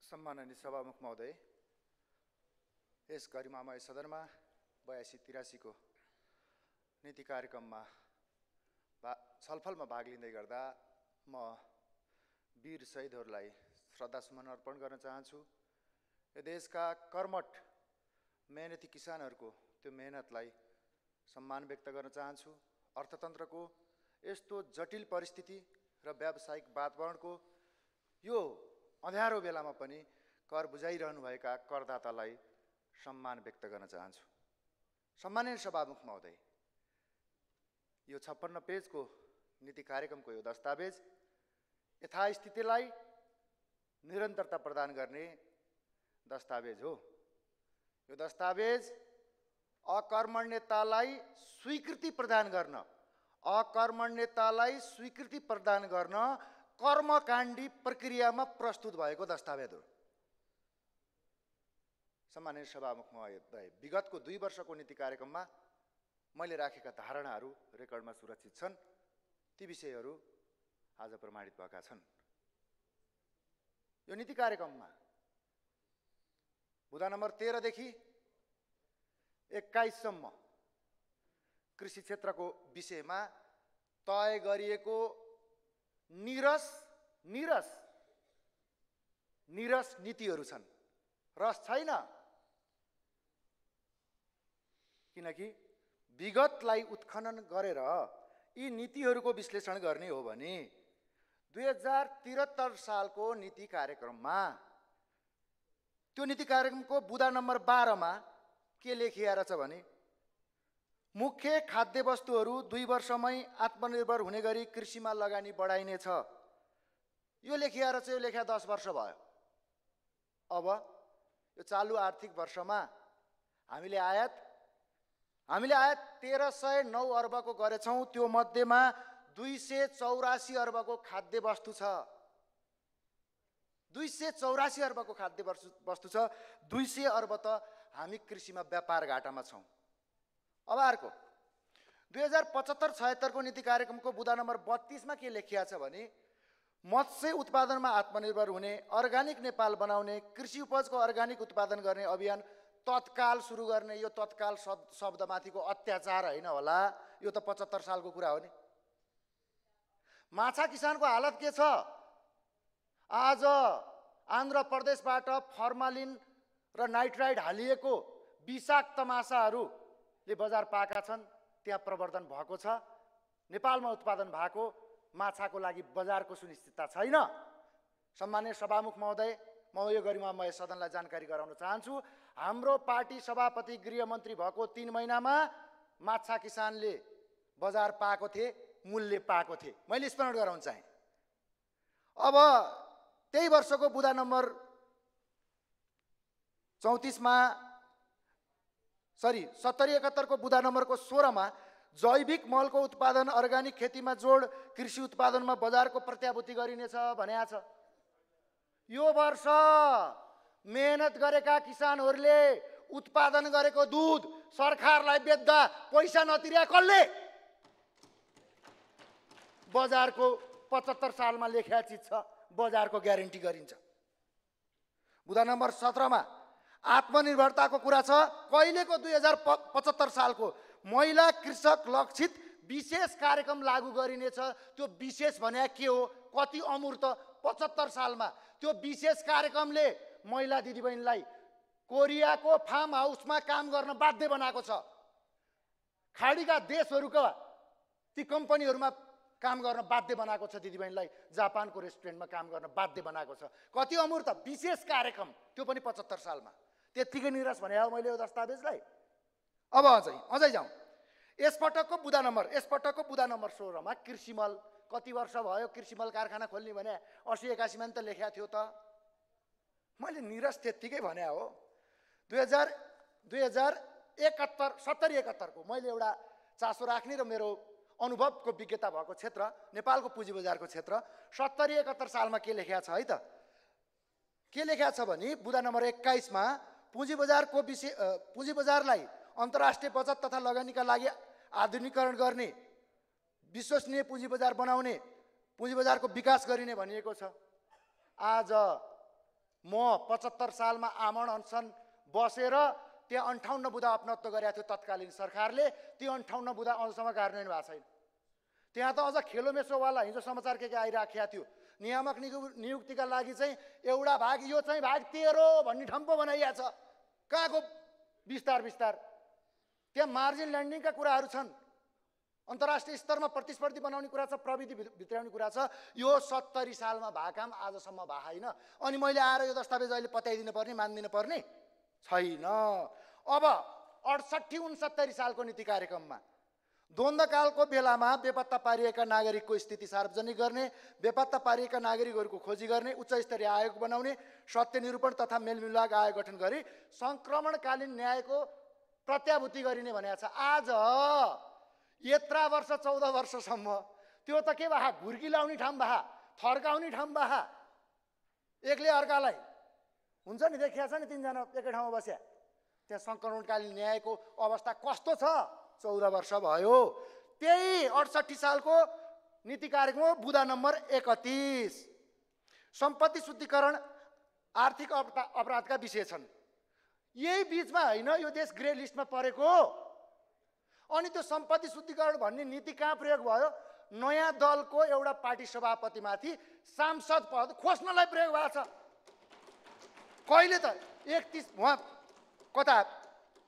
सम्माननीय सभामुख महोदय, यस गरिमामय सदनमा 82-83 को नीति कार्यक्रममा छलफलमा भाग लिँदै गर्दा म वीर शहीदहरूलाई श्रद्धासुमन अर्पण गर्न चाहन्छु। यो देशका कर्मठ मेहनती किसानहरूको त्यो मेहनतलाई सम्मान व्यक्त गर्न चाहन्छु। अर्थतन्त्रको यस्तो जटिल परिस्थिति र व्यावसायिक वातावरणको यो अँध्यारो बेलामा पनि कर बुझाइरहनुभएका करदातालाई सम्मान व्यक्त गर्न चाहन्छु। सम्माननीय सभामुख महोदय, यो 56 पेजको नीति कार्यक्रमको यो दस्तावेज यथास्थितिलाई निरन्तरता प्रदान गर्ने दस्तावेज हो। यो दस्तावेज अकर्मण्यतालाई स्वीकृति प्रदान गर्न कर्मकाण्डी प्रक्रियामा प्रस्तुत भएको दस्तावेज हो। सम्माननीय सभामुख महोदय, विगतको 2 वर्षको नीति कार्यक्रममा मैले राखेका धारणाहरू रेकर्डमा सुरक्षित छन्। ती विषयहरू आज प्रमाणित भएका छन्। यो नीति कार्यक्रममा बुँदा नम्बर 13 देखि 21 सम्म कृषि क्षेत्रको विषयमा तय गरिएको नीरस नीतिहरू छन्। रस छैन, किनकि विगतलाई उत्खनन गरेर यी नीतिहरूको विश्लेषण गर्ने हो भने 2073 सालको नीति कार्यक्रममा त्यो नीति कार्यक्रमको बुँदा नम्बर 12 मा के लेखिया रहेछ भने मुख्य खाद्य वस्तुहरू 2 वर्षमै आत्मनिर्भर हुने गरी कृषिमा लगानी बढाइनेछ। यो लेखिया रहेछ। यो लेखिया 10 वर्ष भयो। अब यो चालु आर्थिक वर्षमा हामीले आयात 1309 अर्बको गरेछौँ। त्यो मध्येमा 284 अर्बको खाद्य वस्तु छ। 284 अर्बको खाद्य वस्तु छ। 200 अर्ब त हामी कृषिमा व्यापार घाटामा छौँ। अब अर्को 2075-76 को नीति कार्यक्रमको बुँदा नम्बर 32 मा के लेखिया छ भने मत्स्य उत्पादनमा आत्मनिर्भर हुने, अर्गानिक नेपाल बनाउने, कृषि उपजको अर्गानिक उत्पादन गर्ने अभियान तत्काल सुरु गर्ने। यो तत्काल शब्दमाथिको अत्याचार होइन होला, यो त 75 सालको कुरा हो नि। माछा किसानको हालत के छ? आज आन्ध्र प्रदेशबाट फर्मालिन र नाइट्राइड हालिएको विषाक्त माछाहरूले बजार पाएका छन्। त्यहाँ प्रवर्धन भएको छ। नेपालमा उत्पादन भएको माछाको लागि बजारको सुनिश्चितता छैन। सम्माननीय सभामुख महोदय, म यो गरिमामय सदनलाई जानकारी गराउन चाहन्छु। हाम्रो पार्टी सभापति गृहमन्त्री भएको 3 महिनामा माछा किसानले बजार पाएको थिए, मूल्य पाएको थिए। मैले स्मरण गराउन चाहे। अब त्यही वर्षको बुँदा नम्बर 34 मा 70-71 को बुँदा नम्बरको 16 मा जैविक मलको उत्पादन, अर्गानिक खेतीमा जोड, कृषि उत्पादनमा बजारको प्रत्याभूति गरिनेछ भनेको छ। यो वर्ष मेहनत गरेका किसानहरूले उत्पादन गरेको दूध सरकारलाई बेच्दा पैसा नतिर्या कसले? बजारको 75 सालमा लेखेको चिज छ, बजारको ग्यारेन्टी गरिन्छ। बुँदा नम्बर 17 मा आत्मनिर्भरताको कुरा छ। कहिलेको 2075 सालको महिला कृषक लक्षित विशेष कार्यक्रम लागू गरिनेछ। त्यो विशेष भने के हो? कति अमूर्त! 75 सालमा त्यो विशेष कार्यक्रमले महिला दिदीबहिनीलाई कोरियाको फार्म हाउसमा काम गर्न बाध्य बनाएको छ। खाडीका देशहरूका ती कम्पनीहरूमा काम गर्न बाध्य बनाएको छ। दिदीबहिनीलाई जापानको रेस्टुरेन्टमा काम गर्न बाध्य बनाएको छ। कति अमूर्त विशेष कार्यक्रम! त्यो पनि 75 सालमा। त्यतिकै निराश भने हो मैले यो दस्तावेजलाई। अब अझै जाउँ। यसपटकको बुँदा नम्बर 16 मा कृषिमल कति वर्ष भयो कृषिमल कारखाना खोल्ने भने 80-81 मा त लेखेको थियो त। मैले निरस त्यतिकै भने हो। 70-71 को मैले एउटा चासो राख्ने र मेरो अनुभवको विज्ञता भएको क्षेत्र नेपालको पुँजी बजारको क्षेत्र 70-71 सालमा के लेखेको छ है त? के लेखेको छ भने बुँदा नम्बर 21 मा पुँजी बजारलाई अन्तर्राष्ट्रिय बचत तथा लगानीका लागि आधुनिकीकरण गर्ने, विश्वसनीय पुँजी बजार बनाउने, पुँजी बजारको विकास गरिने भनिएको छ। आज म 75 सालमा आमरण अनसन बसेर त्यहाँ 58 बुँदा अपनत्व गरेको थियो तत्कालीन सरकारले। त्यो 58 बुँदा अझसम्म कार्यान्वयन भएको छैन। त्यहाँ त अझ खेलोमेसोवाला हिजो समाचार के आइराखेको थियो, नियामक नियुक्तिका लागि चाहिँ एउटा भाग, यो चाहिँ भाग 13 भन्ने ठम्पो बनाइएको छ। कहाँको विस्तार विस्तार? त्यहाँ मार्जिन ल्यान्डिङका कुराहरू छन्, अन्तर्राष्ट्रिय स्तरमा प्रतिस्पर्धी बनाउने कुरा छ, प्रविधि भित्राउने कुरा छ। यो 70 सालमा भएको काम आजसम्म भएको छैन। अनि मैले आएर यो दस्तावेज अहिले पत्याइदिनु पर्ने, मानिदिनु पर्ने छैन। अब 68-69 सालको नीति कार्यक्रममा द्वन्द्वकालको बेलामा बेपत्ता पारिएका नागरिकको स्थिति सार्वजनिक गर्ने, बेपत्ता पारिएका नागरिकहरूको खोजी गर्ने, उच्च स्तरीय आयोग बनाउने, सत्य निरूपण तथा मेलमिलाप आयोग गठन गरी संक्रमणकालीन न्यायको प्रत्याभूति गरिने भनेको छ। आज यत्रा वर्ष 14 वर्षसम्म त्यो त के भए, घुर्की लाउने ठाउँ भए, थर्काउने ठाउँ भए, एकले अर्कालाई हुन्छ नि, देखिया छ नि, 3 जना एकै ठाउँमा बस्या। त्यहाँ संक्रमणकालीन न्यायको अवस्था कस्तो छ? 14 वर्ष भयो। त्यही 68 सालको नीति कार्यक्रम बुँदा नम्बर 31 सम्पत्ति शुद्धिकरण आर्थिक अपराधका विषय छन्। यही बीचमा होइन यो देश ग्रे लिस्टमा परेको। अनि त्यो सम्पत्ति शुद्धिकरण भन्ने नीति कहाँ प्रयोग भयो? नयाँ दलको एउटा पार्टी सभापतिमाथि सांसद पद खोज्नलाई प्रयोग भएको छ। कहिले त 31 उहाँ कता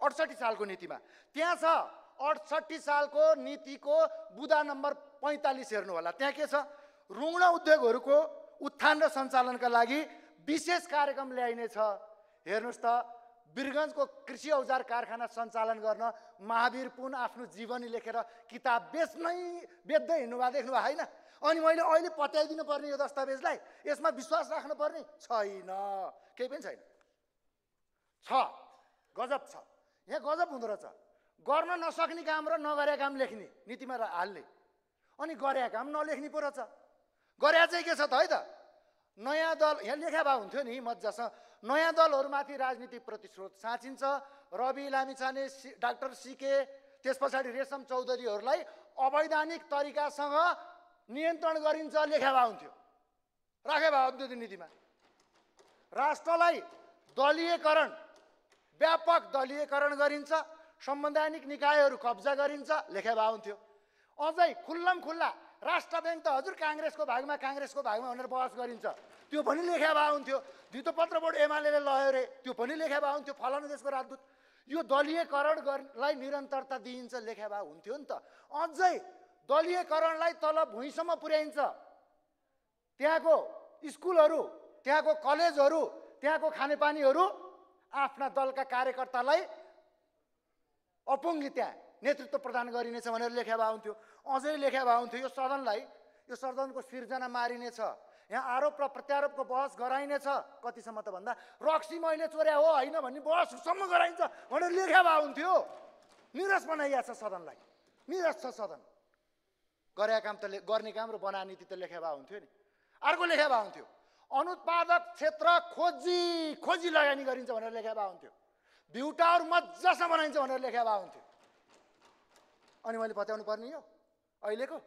68 सालको नीतिमा त्यहाँ छ। 68 सालको नीतिको बुँदा नम्बर 45 हेर्नु होला। त्यहाँ के छ? रुग्ण उद्योगहरूको उत्थान र सञ्चालनका लागि विशेष कार्यक्रम ल्याइनेछ। हेर्नुहोस् त, वीरगञ्जको कृषि औजार कारखाना सञ्चालन गर्न महावीर पुन आफ्नो जीवनी लेखेर किताब बेच्दै हिँड्नुभएको देख्नुभयो होइन? अनि मैले अहिले पत्याइदिनु पर्ने यो दस्तावेजलाई, यसमा विश्वास राख्नु पर्ने छैन, केही पनि छैन। छ, गजब छ। यहाँ गजब हुँदो रहेछ। गर्न नसक्ने काम र नगरेका काम लेख्ने, नीतिमा हाल्ने, अनि गरेका काम नलेख्ने पो रहेछ। गरे चाहिँ के छ त है त? नयाँ दल यहाँ लेखा भए हुन्थ्यो नि मजासँग। नयाँ दलहरूमाथि राजनीतिक प्रतिशोध साँचिन्छ। रवि लामिछाने, डाक्टर सीके, त्यस पछाडि रेशम चौधरीहरूलाई अवैधानिक तरिकासँग नियन्त्रण गरिन्छ लेखा भए हुन्थ्यो, राखे भए हुन्थ्यो त्यो नीतिमा। राष्ट्रलाई दलीयकरण, व्यापक दलीयकरण गरिन्छ, संवैधानिक निकायहरू कब्जा गरिन्छ लेखा भए हुन्थ्यो। अझै खुल्लम खुल्ला राष्ट्र ब्याङ्क त हजुर काङ्ग्रेसको भागमा भनेर बहस गरिन्छ, त्यो पनि लेखा भए हुन्थ्यो। धितोपत्र बोर्ड एमाले लयो रे, त्यो पनि लेखा भए हुन्थ्यो। फलानु देशको राजदूत, यो दलीयकरणलाई निरन्तरता दिइन्छ लेखा भए हुन्थ्यो नि त। अझै दलीयकरणलाई तल भुइँसम्म पुर्याइन्छ। त्यहाँको स्कुलहरू, त्यहाँको कलेजहरू, त्यहाँको खानेपानीहरू आफ्ना दलका कार्यकर्तालाई अपुङ्गी त्यहाँ नेतृत्व प्रदान गरिनेछ भनेर लेखा भए हुन्थ्यो। अझै लेखा भए हुन्थ्यो यो सदनको सिर्जना मारिनेछ, यहाँ आरोप र प्रत्यारोपको बहस गराइनेछ। कतिसम्म त भन्दा रक्सी मैले चोर्या हो होइन भन्ने बहससम्म गराइन्छ भनेर लेखा भए हुन्थ्यो। निरस बनाइया छ सदनलाई, निरस छ सदन। गरेका काम त गर्ने काम र बनाने नीति त लेखा भए हुन्थ्यो नि। अर्को लेखा भए हुन्थ्यो अनुत्पादक क्षेत्र खोजी लगानी गरिन्छ भनेर लेखा भए हुन्थ्यो। भ्यू टावर मजासँग बनाइन्छ भनेर लेखा भए हुन्थ्यो। अनि मैले पत्याउनु पर्ने यो अहिलेको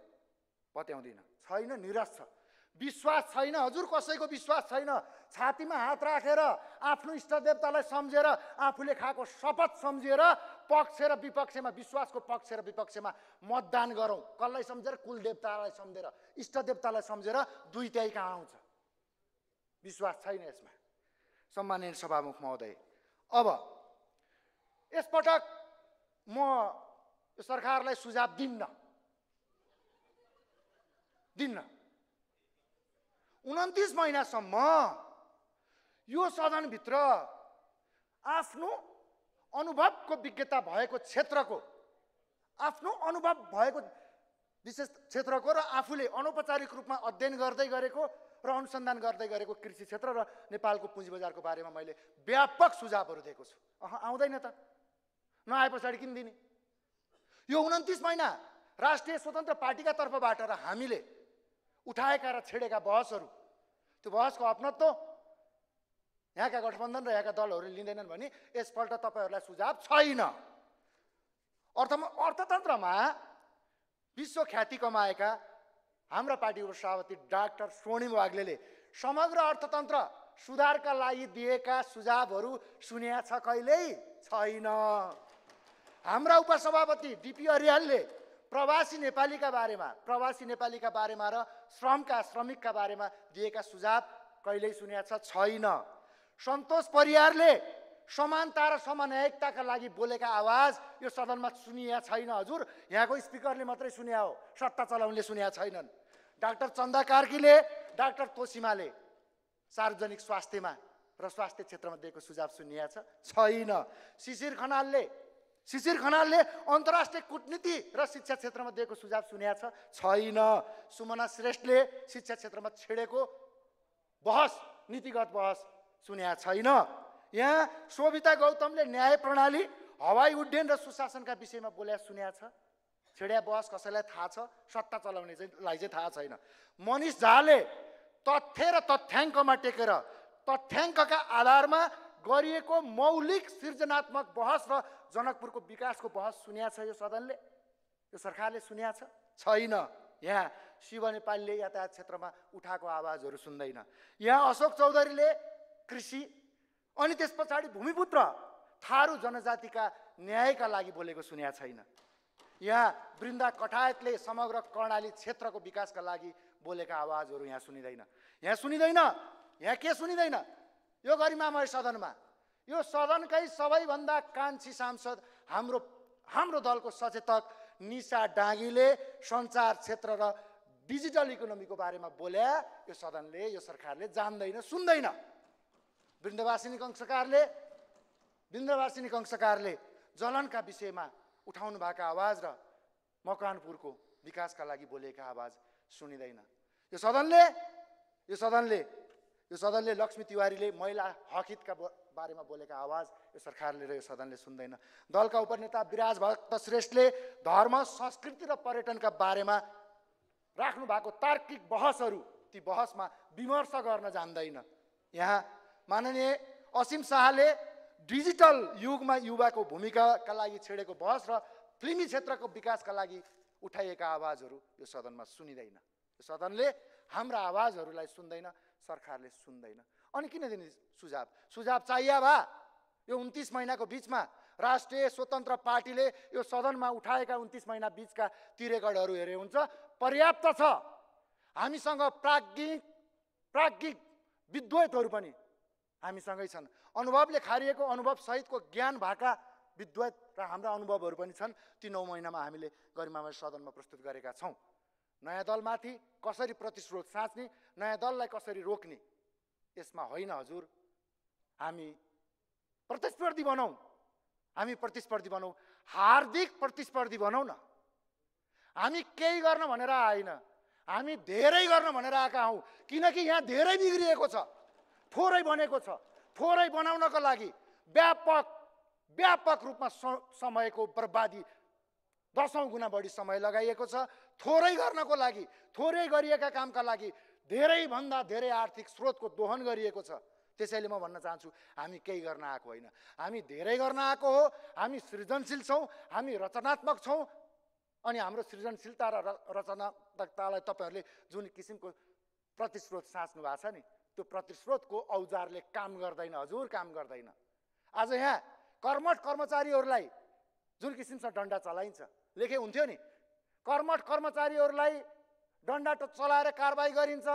पत्याउँदिनँ। छैन, निरस छ। विश्वास छैन हजुर, कसैको विश्वास छैन। छातीमा हात राखेर आफ्नो इष्टदेवतालाई सम्झेर, आफूले खाएको शपथ सम्झेर पक्ष र विपक्षमा, विश्वासको पक्ष र विपक्षमा मतदान गरौँ। कसलाई सम्झेर? कुलदेवतालाई सम्झेर, इष्टदेवतालाई सम्झेर। 2/3 कहाँ आउँछ? विश्वास छैन यसमा। सम्माननीय सभामुख महोदय, अब यसपटक म सरकारलाई सुझाव दिन्न। 29 महिनासम्म यो सदनभित्र आफ्नो अनुभवको विज्ञता भएको क्षेत्रको, आफ्नो अनुभव भएको विशेष क्षेत्रको र आफूले अनौपचारिक रूपमा अध्ययन गर्दै गरेको र अनुसन्धान गर्दै गरेको कृषि क्षेत्र र नेपालको पुँजी बजारको बारेमा मैले व्यापक सुझावहरू दिएको छु। आउँदैन त, नआए पछाडि किन दिने? यो 29 महिना राष्ट्रिय स्वतन्त्र पार्टीका तर्फबाट र हामीले उठाएका र छेडेका बहसहरू, त्यो बहसको अपनत्व यहाँका गठबन्धन र यहाँका दलहरूले लिँदैनन् भने यसपल्ट तपाईँहरूलाई सुझाव छैन। अर्थतन्त्रमा विश्व ख्याति कमाएका हाम्रा पार्टीको सभापति डाक्टर स्वर्णिम वाग्लेले समग्र अर्थतन्त्र सुधारका लागि दिएका सुझावहरू सुनेको छ कहिल्यै छैन। हाम्रा उपसभापति डिपी अर्यालले प्रवासी नेपालीका बारेमा र श्रमिकका बारेमा दिएका सुझाव कहिल्यै सुनेको छैन। सन्तोष परियारले समानता र समन्वयताका लागि बोलेका आवाज यो सदनमा सुनिया छैन। हजुर यहाँको स्पिकरले मात्रै सुन्या हो, सत्ता चलाउनेले सुन्या छैनन्। डाक्टर चन्दा कार्कीले, डाक्टर तोसीमाले सार्वजनिक स्वास्थ्यमा र स्वास्थ्य क्षेत्रमा दिएको सुझाव सुनिया छैन। शिशिर खनालले अन्तर्राष्ट्रिय कूटनीति र शिक्षा क्षेत्रमा दिएको सुझाव सुन्या छैन। सुमना श्रेष्ठले शिक्षा क्षेत्रमा छेडेको बहस, नीतिगत बहस सुन्या छैन। यहाँ शोभिता गौतमले न्याय प्रणाली, हवाई उड्डयन र सुशासनका विषयमा बोल्या सुन्या छ। छेड्या बहस कसैलाई थाहा छ? सत्ता चलाउनेलाई चाहिँ थाहा छैन। मनिष झाले तथ्य र तथ्याङ्कमा टेकेर तथ्याङ्कका आधारमा गरिएको मौलिक सृजनात्मक बहस र जनकपुरको विकासको बहस सुन्या छ यो सदनले, यो सरकारले सुन्या छैन। यहाँ शिव नेपालीले यातायात क्षेत्रमा उठाएको आवाजहरू सुन्दैन। यहाँ अशोक चौधरीले कृषि अनि त्यस पछाडि भूमिपुत्र थारू जनजातिका न्यायका लागि बोलेको सुन्या छैन। यहाँ वृन्दा कठायतले समग्र कर्णाली क्षेत्रको विकासका लागि बोलेका आवाजहरू यहाँ सुनिँदैन। यहाँ के सुनिँदैन? यो गरिमामय सदनमा यो सदनकै सबैभन्दा कान्छी सांसद हाम्रो दलको सचेतक निशा डाँगीले सञ्चार क्षेत्र र डिजिटल इकोनोमीको बारेमा बोल्या यो सदनले, यो सरकारले जान्दैन, सुन्दैन। वृन्दवासिनी कंसकारले जलनका विषयमा उठाउनु भएको आवाज र मकवानपुरको विकासका लागि बोलेका आवाज सुनिँदैन। यो सदनले लक्ष्मी तिवारीले महिला हक हितका बारेमा बोलेका आवाज यो सरकारले र यो सदनले सुन्दैन। दलका उपनेता विराज भक्त श्रेष्ठले धर्म, संस्कृति र पर्यटनका बारेमा राख्नु भएको तार्किक बहसहरू, ती बहसमा विमर्श गर्न जान्दैन। यहाँ माननीय असीम शाहले डिजिटल युगमा युवाको भूमिकाका लागि छेडेको बहस र फिल्मी क्षेत्रको विकासका लागि उठाइएका आवाजहरू यो सदनमा सुनिँदैन। यो सदनले हाम्रा आवाजहरूलाई सुन्दैन, सरकारले सुन्दैन। अनि किन दिने सुझाव चाहिए भा? यो 29 महिनाको बिचमा राष्ट्रिय स्वतन्त्र पार्टीले यो सदनमा उठाएका 29 महिना बिचका ती रेकर्डहरू हेरे हुन्छ, पर्याप्त छ। हामीसँग प्राज्ञिक विद्वतहरू पनि हामीसँगै छन्। अनुभवले खारिएको, अनुभव सहितको ज्ञान भएका विद्वत र हाम्रा अनुभवहरू पनि छन्। ती 9 महिनामा हामीले गरिमामय सदनमा प्रस्तुत गरेका छौँ। नयाँ दलमाथि कसरी प्रतिस्रोत साँच्ने, नयाँ दललाई कसरी रोक्ने, यसमा होइन हजुर। हामी प्रतिस्पर्धी बनाऊ, हार्दिक प्रतिस्पर्धी बनाऊ न। हामी केही गर्न भनेर आएन, हामी धेरै गर्न भनेर आएका हौँ। किनकि यहाँ धेरै बिग्रिएको छ, थोरै बनेको छ। थोरै बनाउनको लागि व्यापक रूपमा समयको बर्बादी 10औं गुणा बढी समय लगाइएको छ। थोरै गर्नको लागि, थोरै गरिएका कामका लागि धेरैभन्दा धेरै आर्थिक स्रोतको दोहन गरिएको छ। त्यसैले म भन्न चाहन्छु, हामी केही गर्न आएको होइन, हामी धेरै गर्न आएको हो। हामी सृजनशील छौँ, हामी रचनात्मक छौँ। अनि हाम्रो सृजनशीलता र रचनात्मकतालाई तपाईँहरूले जुन किसिमको प्रतिस्रोत साँच्नु भएको छ नि, त्यो प्रतिस्रोतको औजारले काम गर्दैन हजुर, काम गर्दैन। आज यहाँ कर्मठ कर्मचारीहरूलाई जुन किसिमसँग डन्डा चलाइन्छ, लेखे हुन्थ्यो नि, कर्मठ कर्मचारीहरूलाई डन्डा चलाएर कारबाही गरिन्छ।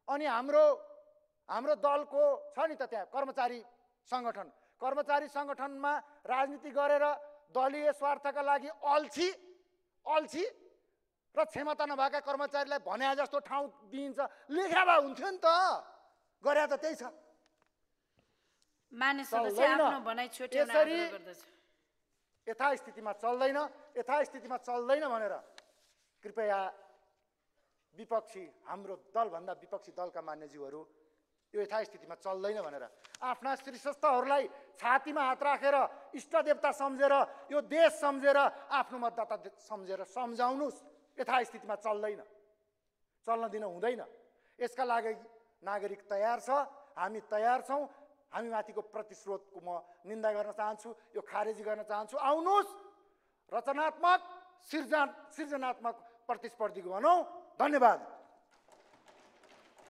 अनि हाम्रो दलको छ नि त त्यहाँ कर्मचारी सङ्गठनमा राजनीति गरेर दलीय स्वार्थका लागि अल्छी र क्षमता नभएका कर्मचारीलाई भने जस्तो ठाउँ दिइन्छ, लेखा भए हुन्थ्यो नि त। गरे त त्यही छ। यथास्थितिमा चल्दैन भनेर कृपया हाम्रो दलभन्दा विपक्षी दलका मान्यज्यूहरू यो यथास्थितिमा चल्दैन भनेर आफ्ना शीर्षस्थहरूलाई छातीमा हात राखेर इष्टदेवता सम्झेर, यो देश सम्झेर, आफ्नो मतदाता सम्झेर सम्झाउनुस्। यथास्थितिमा चल्न दिन हुँदैन। यसका लागि नागरिक तयार छ, हामी तयार छौँ। हामी माथिको प्रतिस्रोतको म निन्दा गर्न चाहन्छु, यो खारेजी गर्न चाहन्छु। आउनुहोस्, रचनात्मक सृजनात्मक प्रतिस्पर्धी बनाऊ। धन्यवाद।